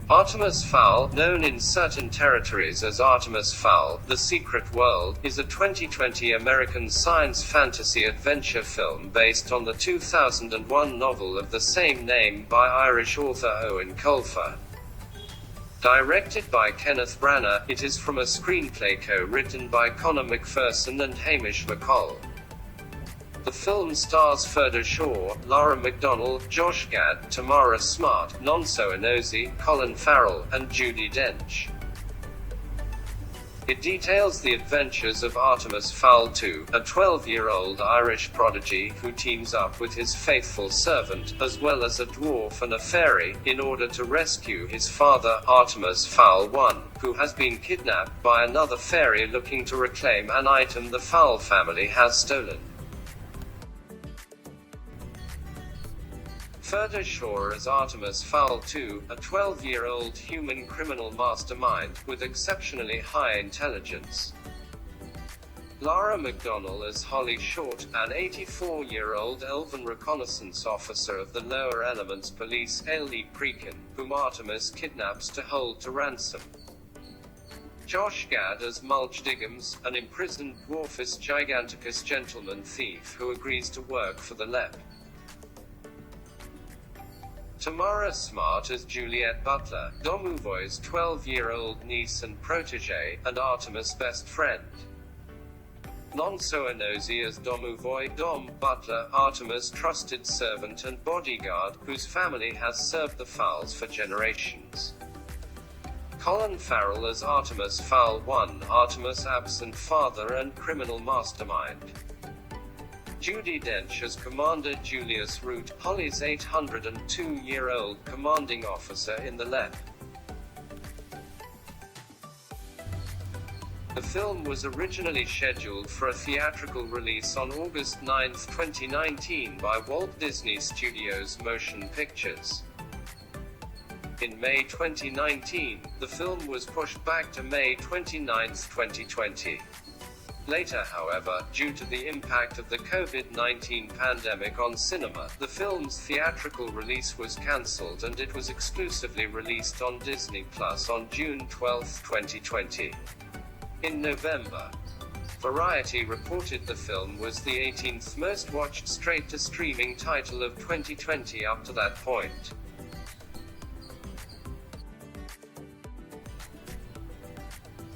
Artemis Fowl, known in certain territories as Artemis Fowl, The Secret World, is a 2020 American science fantasy adventure film based on the 2001 novel of the same name by Irish author Owen Colfer. Directed by Kenneth Branagh, it is from a screenplay co-written by Conor McPherson and Hamish McColl. The film stars Ferda Shaw, Laura McDonnell, Josh Gad, Tamara Smart, Nonso Anozie, Colin Farrell, and Judi Dench. It details the adventures of Artemis Fowl II, a 12-year-old Irish prodigy who teams up with his faithful servant, as well as a dwarf and a fairy, in order to rescue his father, Artemis Fowl I, who has been kidnapped by another fairy looking to reclaim an item the Fowl family has stolen. Ferda Shaw as Artemis Fowl II, a 12-year-old human criminal mastermind, with exceptionally high intelligence. Laura McDonnell as Holly Short, an 84-year-old elven reconnaissance officer of the Lower Elements Police Ailey Prekin, whom Artemis kidnaps to hold to ransom. Josh Gad as Mulch Diggums, an imprisoned dwarfist giganticus gentleman thief who agrees to work for the LEP. Tamara Smart as Juliet Butler, Domovoi's 12-year-old niece and protege, and Artemis' best friend. Nonso Anozie as Domovoi Butler, Artemis' trusted servant and bodyguard, whose family has served the Fowls for generations. Colin Farrell as Artemis Fowl I, Artemis' absent father and criminal mastermind. Judi Dench as Commander Julius Root, Holly's 802-year-old commanding officer in the LEP. The film was originally scheduled for a theatrical release on August 9, 2019 by Walt Disney Studios Motion Pictures. In May 2019, the film was pushed back to May 29, 2020. Later, however, due to the impact of the COVID-19 pandemic on cinema, the film's theatrical release was cancelled and it was exclusively released on Disney Plus on June 12, 2020. In November, Variety reported the film was the 18th most watched straight-to-streaming title of 2020 up to that point.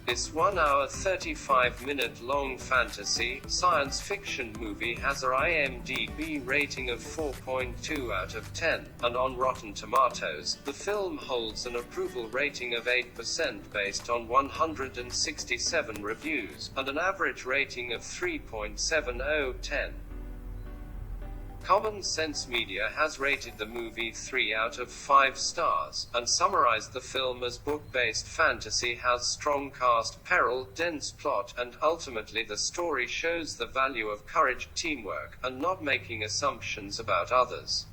This 1-hour 35-minute long fantasy, science fiction movie has a IMDb rating of 4.2 out of 10, and on Rotten Tomatoes, the film holds an approval rating of 8% based on 167 reviews, and an average rating of 3.70/10. Common Sense Media has rated the movie 3 out of 5 stars, and summarized the film as book-based fantasy has strong cast, peril, dense plot, and ultimately the story shows the value of courage, teamwork, and not making assumptions about others.